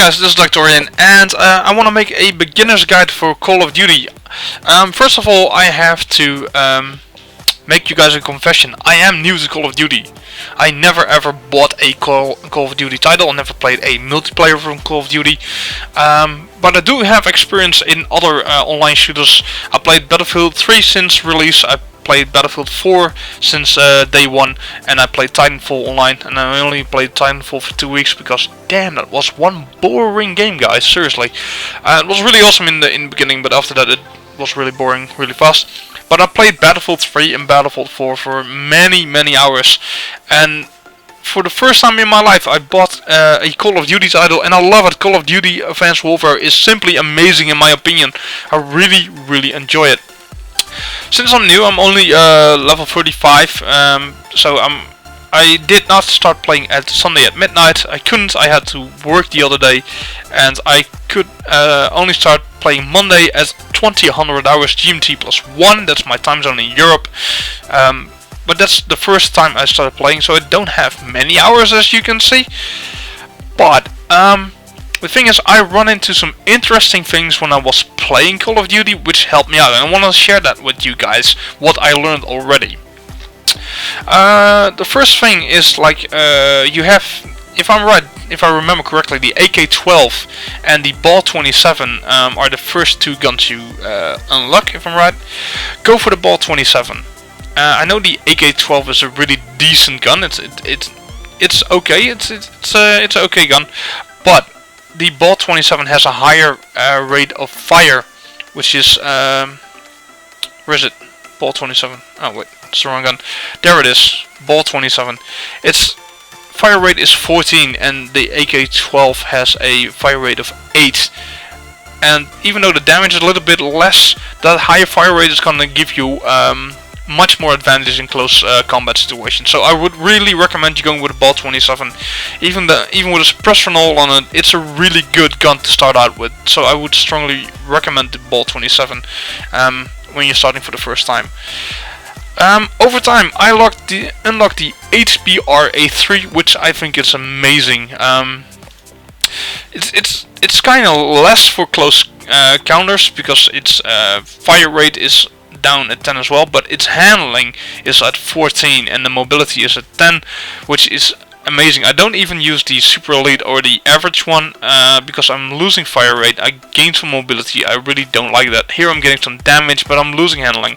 guys, this is Doctorian, and I want to make a beginner's guide for Call of Duty. First of all, I have to make you guys a confession. I am new to Call of Duty. I never ever bought a Call of Duty title. I never played a multiplayer from Call of Duty. But I do have experience in other online shooters. I played Battlefield 3 since release. I played Battlefield 4 since day one, and I played Titanfall online, and I only played Titanfall for 2 weeks because damn, that was one boring game, guys. Seriously, it was really awesome in the beginning, but after that it was really boring really fast. But I played Battlefield 3 and Battlefield 4 for many hours, and for the first time in my life I bought a Call of Duty title, and I love it. Call of Duty Advanced Warfare is simply amazing in my opinion. I really enjoy it. Since I'm new, I'm only level 35, so I did not start playing at Sunday at midnight. I couldn't, I had to work the other day, and I could only start playing Monday at 2000 hours GMT +1, that's my time zone in Europe. But that's the first time I started playing, so I don't have many hours, as you can see. But the thing is, I run into some interesting things when I was playing Call of Duty, which helped me out, and I want to share that with you guys, what I learned already. The first thing is, like, you have, if I remember correctly, the AK-12 and the Ball 27 are the first two guns you unlock, if I'm right. Go for the Ball 27. I know the AK-12 is a really decent gun. It's okay. It's an okay gun, but the Ball 27 has a higher rate of fire, which is where is it? Ball 27. Oh wait, it's the wrong gun. There it is. Ball 27. Its fire rate is 14, and the AK-12 has a fire rate of 8. And even though the damage is a little bit less, that higher fire rate is gonna give you much more advantage in close combat situations. So I would really recommend you going with a Ball 27. Even with a suppressor null on it, it's a really good gun to start out with. So I would strongly recommend the Ball 27 when you're starting for the first time. Over time, I unlocked the HBR-A3, which I think is amazing. It's kind of less for close counters because its fire rate is down at 10 as well, but its handling is at 14 and the mobility is at 10, which is amazing. I don't even use the super elite or the average one because I'm losing fire rate. I gain some mobility. I really don't like that. Here I'm getting some damage, but I'm losing handling.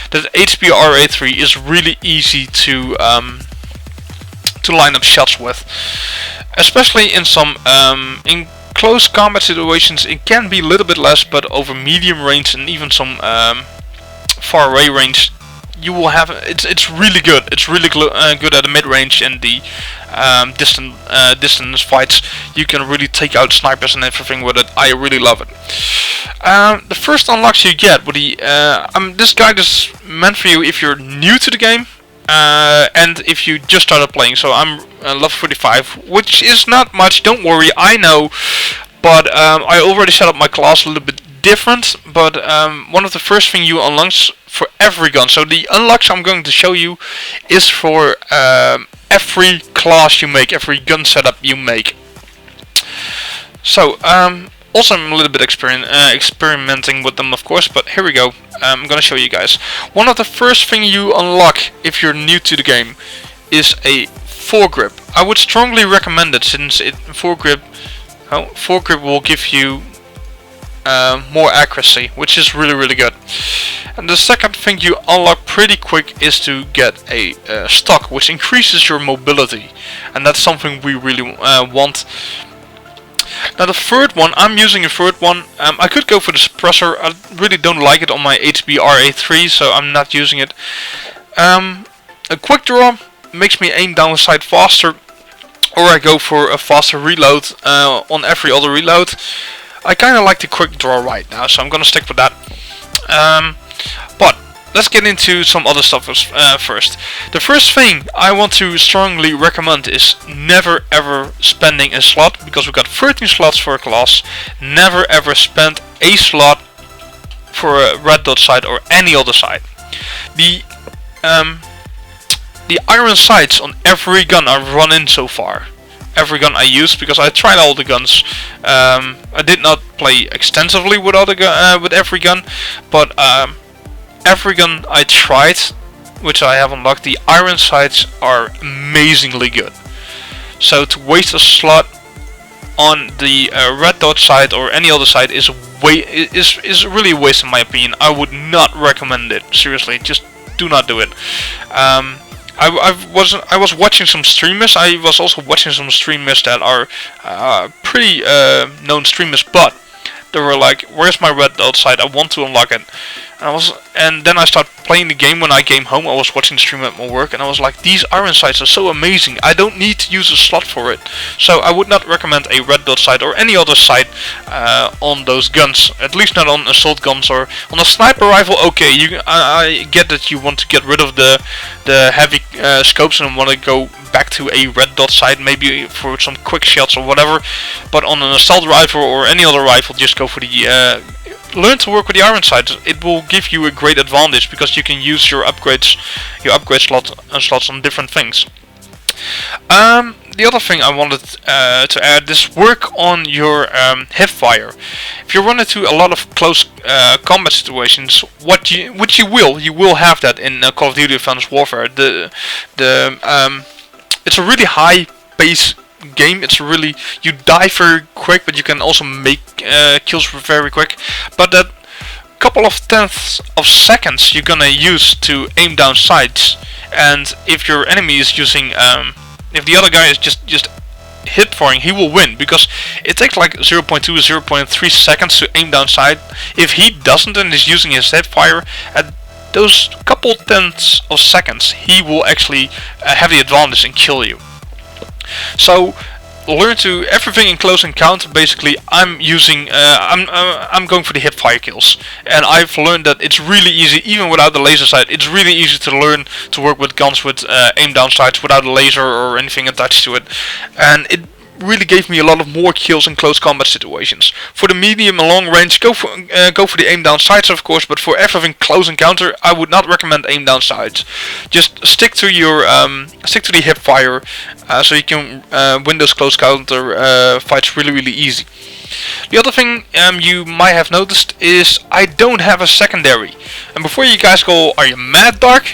That HBR-A3 is really easy to line up shots with, especially in some in close combat situations. It can be a little bit less, but over medium range and even some far away range, you will have it's really good. It's really good at the mid range and the distance fights. You can really take out snipers and everything with it. I really love it. The first unlocks you get with the this guide is meant for you if you're new to the game and if you just started playing. So I'm level 45, which is not much. Don't worry, I know, but I already set up my class a little bit different. But one of the first thing you unlock for every gun, so the unlocks I'm going to show you is for every class you make, every gun setup you make. So also I'm a little bit experimenting with them, of course, but here we go. I'm gonna show you guys. One of the first thing you unlock if you're new to the game is a foregrip. I would strongly recommend it, since foregrip will give you more accuracy, which is really good. And the second thing you unlock pretty quick is to get a stock, which increases your mobility, and that's something we really want. Now the third one, I'm using a third one. I could go for the suppressor. I really don't like it on my HBR-A3, so I'm not using it. A quick draw makes me aim down the sight faster, or I go for a faster reload on every other reload. I kind of like the quick draw right now, so I'm gonna stick with that. But let's get into some other stuff first. The first thing I want to strongly recommend is never ever spending a slot, because we've got 13 slots for a class. Never ever spend a slot for a red dot sight or any other sight. The iron sights on every gun I've run in so far every gun I used, because I tried all the guns. I did not play extensively with with every gun, but every gun I tried, which I have unlocked, the iron sights are amazingly good. So to waste a slot on the red dot sight or any other sight is really a waste in my opinion. I would not recommend it. Seriously, just do not do it. I was watching some streamers. I was also watching some streamers that are pretty known streamers, but they were like, "Where's my red dot sight? I want to unlock it." And then I started playing the game. When I came home, I was watching the stream at my work, and I was like, "These iron sights are so amazing. I don't need to use a slot for it." So I would not recommend a red dot sight or any other sight on those guns. At least not on assault guns or on a sniper rifle. Okay, I get that you want to get rid of the heavy scopes and want to go back to a red dot sight, maybe for some quick shots or whatever. But on an assault rifle or any other rifle, just go for the learn to work with the iron sights. It will give you a great advantage because you can use your upgrade slots on different things. The other thing I wanted to add is work on your hip fire. If you run into a lot of close combat situations, which you will have that in Call of Duty Advanced Warfare. It's a really high pace game. It's really, you die very quick, but you can also make kills very quick. But that couple of tenths of seconds you're gonna use to aim down sights, and if your enemy is using, if the other guy is just hip firing, he will win, because it takes like 0.2 0.3 seconds to aim down sight. If he doesn't and is using his hip fire, at those couple tenths of seconds he will actually have the advantage and kill you. So learn to everything in close encounter. Basically, I'm using I'm going for the hip fire kills, and I've learned that it's really easy, even without the laser sight. It's really easy to learn to work with guns with aim down sights without a laser or anything attached to it, and it really gave me a lot of more kills in close combat situations. For the medium and long range, go for the aim down sights, of course, but for everything close encounter, I would not recommend aim down sights. Just stick to your stick to the hip fire, so you can win those close counter fights really easy. The other thing you might have noticed is I don't have a secondary. And before you guys go, "Are you mad, Dark?"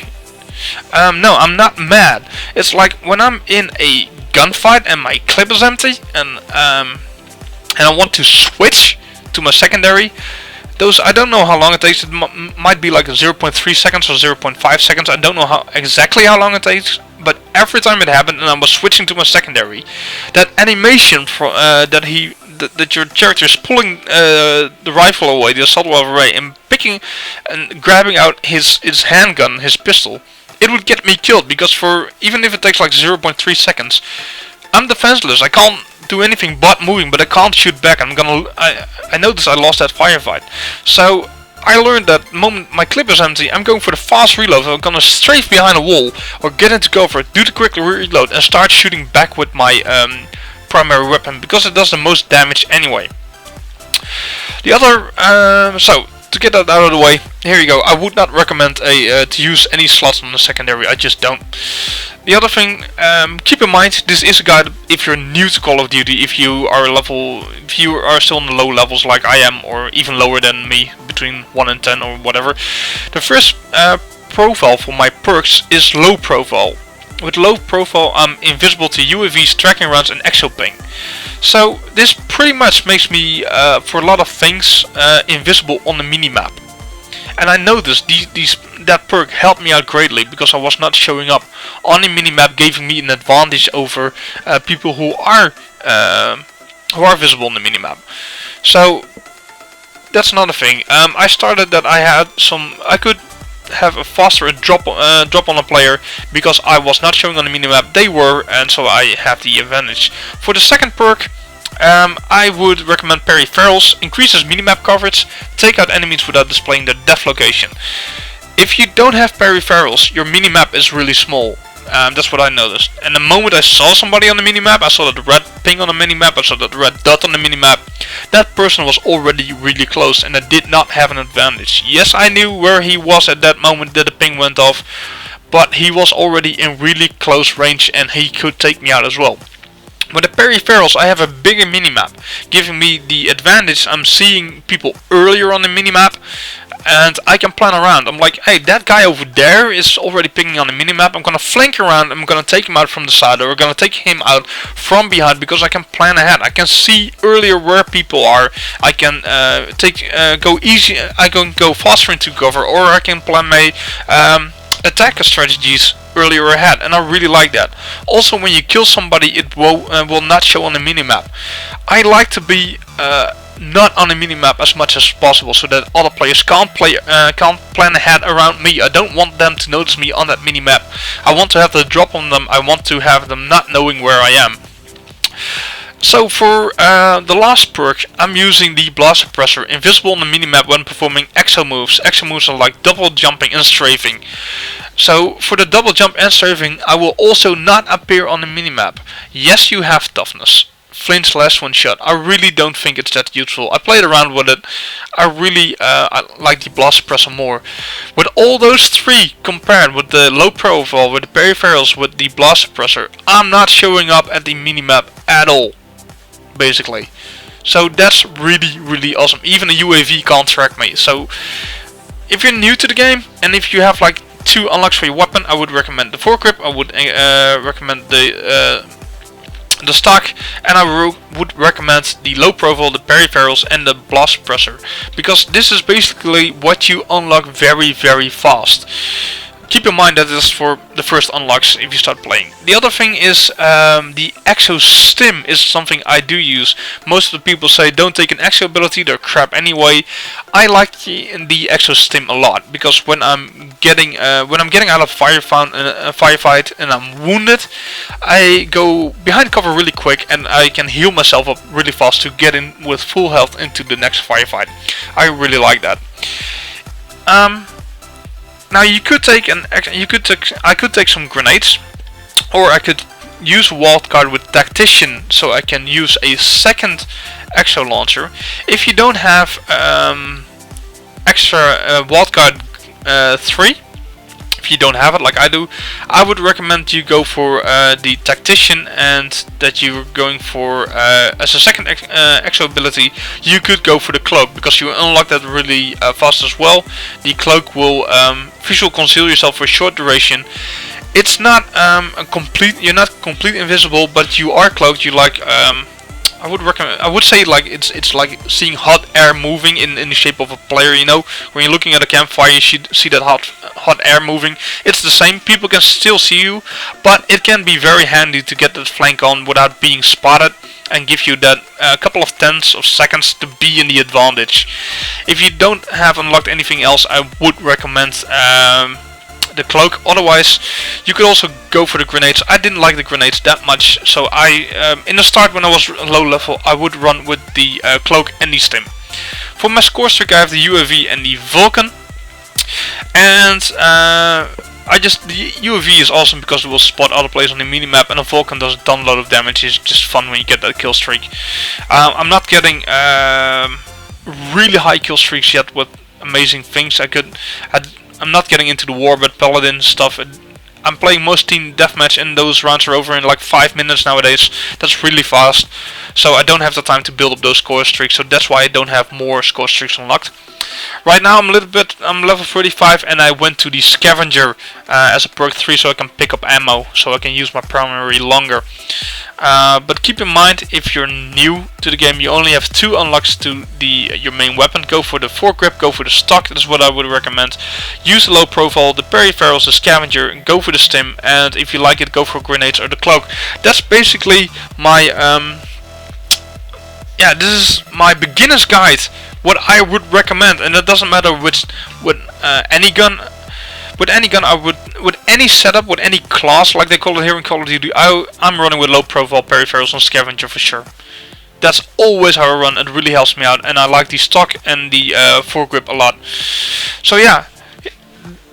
No, I'm not mad. It's like when I'm in a gunfight and my clip is empty, and I want to switch to my secondary. Those, I don't know how long it takes. It might be like 0.3 seconds or 0.5 seconds. I don't know exactly how long it takes. But every time it happened and I was switching to my secondary, that animation that your character is pulling the rifle away, the assault rifle away, and picking and grabbing out his handgun, his pistol, it would get me killed, because even if it takes like 0.3 seconds, I'm defenseless. I can't do anything but moving, but I can't shoot back. I noticed I lost that firefight. So I learned that the moment my clip is empty, I'm going for the fast reload. I'm gonna strafe behind a wall or get into cover, do the quick reload, and start shooting back with my primary weapon, because it does the most damage anyway. The other, so to get that out of the way, here you go. I would not recommend to use any slots on the secondary. I just don't. The other thing, keep in mind, this is a guide if you're new to Call of Duty. If you are still in the low levels like I am, or even lower than me, between 1 and 10 or whatever. The first profile for my perks is low profile. With low profile, I'm invisible to UAVs, tracking rounds, and exo ping. So this pretty much makes me, for a lot of things, invisible on the minimap. And I noticed that perk helped me out greatly, because I was not showing up on the minimap, giving me an advantage over people who are visible on the minimap. So that's another thing. I started that I could have a faster drop on a player, because I was not showing on the minimap, they were, and so I have the advantage. For the second perk, I would recommend peripherals. Increases minimap coverage, take out enemies without displaying their death location. If you don't have peripherals, your minimap is really small. That's what I noticed. And the moment I saw somebody on the minimap, I saw that red ping on the minimap, I saw that red dot on the minimap, that person was already really close and I did not have an advantage. Yes, I knew where he was at that moment that the ping went off, but he was already in really close range and he could take me out as well. With the peripherals, I have a bigger minimap, giving me the advantage. I'm seeing people earlier on the minimap, and I can plan around. I'm like, hey, that guy over there is already picking on the minimap. I'm gonna flank around. I'm gonna take him out from the side, or I'm gonna take him out from behind, because I can plan ahead. I can see earlier where people are. I can go easy. I can go faster into cover, or I can plan my attacker strategies earlier ahead, and I really like that. Also, when you kill somebody, it will not show on the minimap. I like to be not on the minimap as much as possible, so that other players can't plan ahead around me. I don't want them to notice me on that minimap. I want to have the drop on them. I want to have them not knowing where I am. So for the last perk, I'm using the blast suppressor, invisible on the minimap when performing exo moves. Exo moves are like double jumping and strafing. So for the double jump and strafing, I will also not appear on the minimap. Yes, you have toughness, flinch less one shot. I really don't think it's that useful. I played around with it. I like the blast suppressor more. With all those three compared, with the low profile, with the peripherals, with the blast suppressor, I'm not showing up at the minimap at all, basically. So that's really awesome. Even a UAV can't track me. So if you're new to the game, and if you have like 2 unlocks for your weapon, I would recommend the foregrip. I would recommend the stock, and I would recommend the low profile, the peripherals, and the blast suppressor, because this is basically what you unlock very fast. Keep in mind that this is for the first unlocks if you start playing. The other thing is the exo stim is something I do use. Most of the people say don't take an exo ability, they're crap anyway. I like the exo stim a lot, because when I'm getting out of firefight and I'm wounded, I go behind cover really quick and I can heal myself up really fast to get in with full health into the next firefight. I really like that. Now you could take I could take some grenades, or I could use wildcard with tactician, so I can use a second exo launcher. If you don't have extra wildcard 3, if you don't have it like I do, I would recommend you go for the tactician, and that you're going for as a second exo ability, you could go for the cloak, because you unlock that really fast as well. The cloak will visual conceal yourself for a short duration. It's not you're not completely invisible, but you are cloaked. You like I would say like it's like seeing hot air moving in the shape of a player. You know, when you're looking at a campfire, you should see that hot air moving. It's the same. People can still see you, but it can be very handy to get that flank on without being spotted, and give you that couple of tenths of seconds to be in the advantage. If you don't have unlocked anything else, I would recommend the cloak. Otherwise, you could also go for the grenades. I didn't like the grenades that much, so I in the start when I was low level, I would run with the cloak and the stim. For my score streak, I have the UAV and the Vulcan, and the UAV is awesome because it will spot other players on the minimap, and the Vulcan does a ton load of damage. It's just fun when you get that kill streak. I'm not getting really high kill streaks yet with amazing things. I'm not getting into the Warbird Paladin stuff. I'm playing most team deathmatch, and those rounds are over in like 5 minutes nowadays. That's really fast, so I don't have the time to build up those score streaks, so that's why I don't have more score streaks unlocked. Right now I'm level 35, and I went to the Scavenger as a perk 3, so I can pick up ammo, so I can use my primary longer. But keep in mind, if you're new to the game, you only have 2 unlocks to your main weapon. Go for the foregrip, go for the stock, that's what I would recommend. Use the low profile, the peripherals, the scavenger, go for the stim, and if you like it, go for grenades or the cloak. That's basically my this is my beginner's guide, what I would recommend, and it doesn't matter with any gun. With any setup, with any class, like they call it here in Call of Duty, I'm running with low profile, peripherals, and scavenger for sure. That's always how I run. It really helps me out, and I like the stock and the foregrip a lot. So yeah,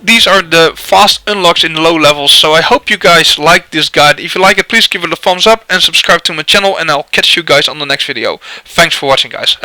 these are the fast unlocks in the low levels. So I hope you guys like this guide. If you like it, please give it a thumbs up and subscribe to my channel, and I'll catch you guys on the next video. Thanks for watching, guys.